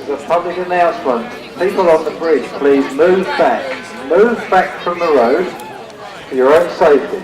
As a public announcement, people on the bridge, please move back. Move back from the road for your own safety.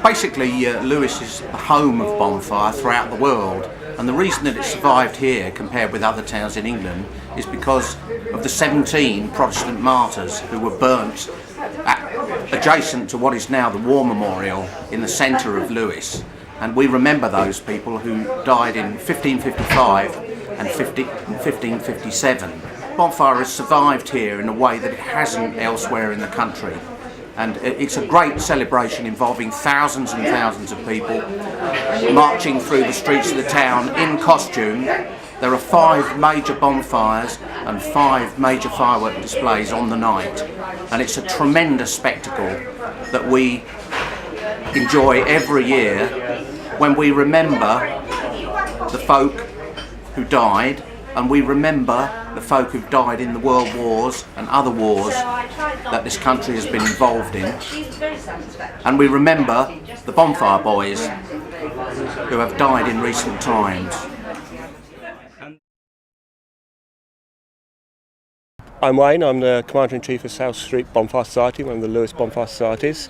Basically, Lewes is the home of Bonfire throughout the world, and the reason that it survived here compared with other towns in England is because of the 17 Protestant martyrs who were burnt adjacent to what is now the War Memorial in the centre of Lewes. And we remember those people who died in 1555 and 1557. Bonfire has survived here in a way that it hasn't elsewhere in the country. And it's a great celebration involving thousands and thousands of people marching through the streets of the town in costume. There are 5 major bonfires and 5 major firework displays on the night, and it's a tremendous spectacle that we enjoy every year when we remember the folk who died, and we remember the folk who've died in the world wars and other wars that this country has been involved in. And we remember the Bonfire boys who have died in recent times. I'm Wayne, I'm the Commander-in-Chief of South Street Bonfire Society, one of the Lewes Bonfire Societies.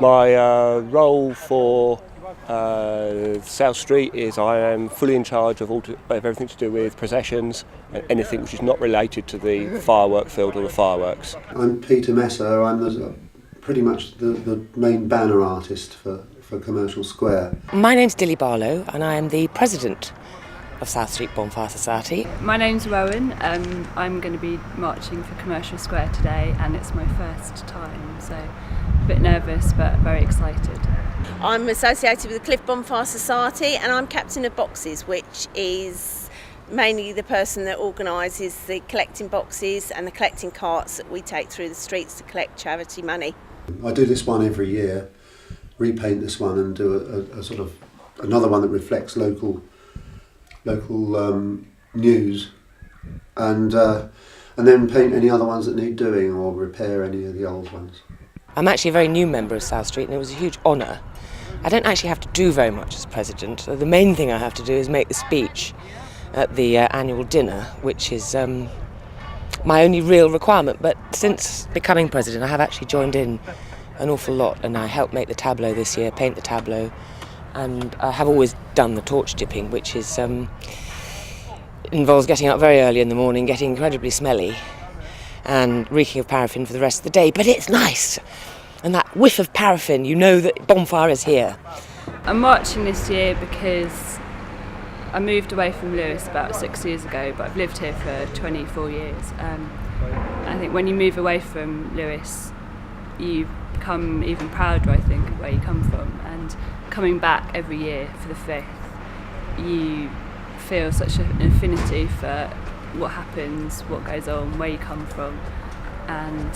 My role for South Street is I am fully in charge of everything to do with processions and anything which is not related to the firework field or the fireworks. I'm Peter Messer. I'm pretty much the main banner artist for Commercial Square. My name's Dilly Barlow and I am the president of South Street Bonfire Society. My name's Rowan. I'm going to be marching for Commercial Square today, and it's my first time, so a bit nervous but very excited. I'm associated with the Cliff Bonfire Society, and I'm captain of boxes, which is mainly the person that organises the collecting boxes and the collecting carts that we take through the streets to collect charity money. I do this one every year, repaint this one and do a sort of another one that reflects local news, and then paint any other ones that need doing or repair any of the old ones. I'm actually a very new member of South Street and it was a huge honour. I don't actually have to do very much as president. The main thing I have to do is make the speech at the annual dinner, which is my only real requirement. But since becoming president, I have actually joined in an awful lot, and I helped make the tableau this year, paint the tableau, and I have always done the torch dipping, which is involves getting up very early in the morning, getting incredibly smelly, and reeking of paraffin for the rest of the day. But it's nice. And that whiff of paraffin, you know that Bonfire is here. I'm marching this year because I moved away from Lewes about 6 years ago, but I've lived here for 24 years. I think when you move away from Lewes, you become even prouder, I think, of where you come from. And coming back every year for the 5th, you feel such an affinity for what happens, what goes on, where you come from. And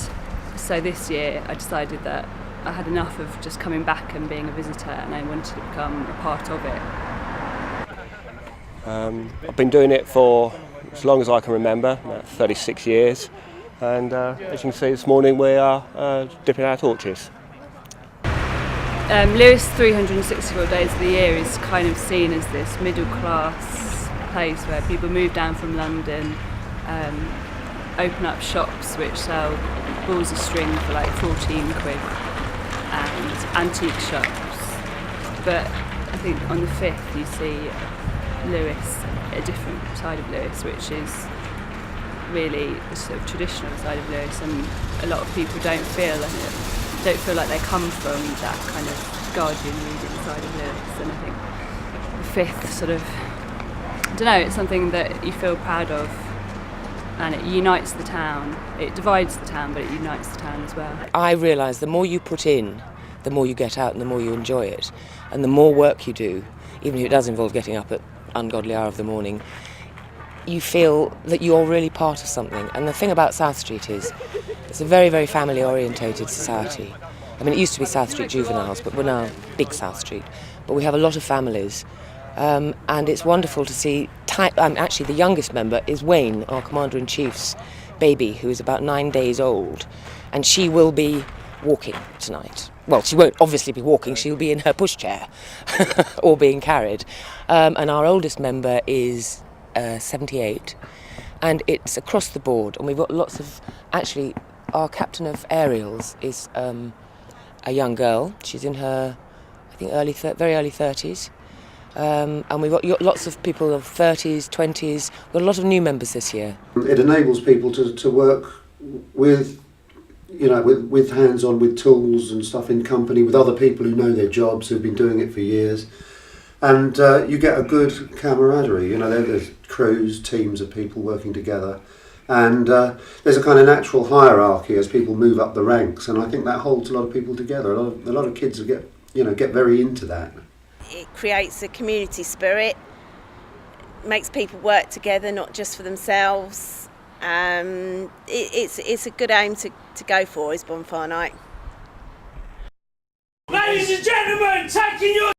so this year I decided that I had enough of just coming back and being a visitor, and I wanted to become a part of it. I've been doing it for as long as I can remember, about 36 years, and as you can see this morning we are dipping our torches. Lewes 364 days of the year is kind of seen as this middle class place where people move down from London, open up shops which sell balls of string for like 14 quid and antique shops. But I think on the 5th you see Lewes, a different side of Lewes, which is really the sort of traditional side of Lewes, and a lot of people don't feel like they come from that kind of Guardian reading side of Lewes. And I think the 5th sort of, I don't know, it's something that you feel proud of and it unites the town. It divides the town, but it unites the town as well. I realise the more you put in, the more you get out and the more you enjoy it. And the more work you do, even if it does involve getting up at ungodly hour of the morning, you feel that you're really part of something. And the thing about South Street is it's a very, very family-orientated society. I mean, it used to be South Street Juveniles, but we're now Big South Street. But we have a lot of families. And it's wonderful to see, actually the youngest member is Wayne, our Commander-in-Chief's baby, who is about 9 days old. And she will be walking tonight. Well, she won't obviously be walking, she'll be in her pushchair or being carried. And our oldest member is 78, and it's across the board. And we've got lots of, actually, our captain of aerials is a young girl. She's in her, I think, very early 30s. And we've got lots of people of 30s, 20s. We've got a lot of new members this year. It enables people to work with, you know, with hands-on, with tools and stuff in company, with other people who know their jobs, who've been doing it for years. And you get a good camaraderie, you know, there's crews, teams of people working together. And there's a kind of natural hierarchy as people move up the ranks, and I think that holds a lot of people together. A lot of kids get very into that. It creates a community spirit, makes people work together, not just for themselves. It's a good aim to go for, is Bonfire Night. Ladies and gentlemen, taking your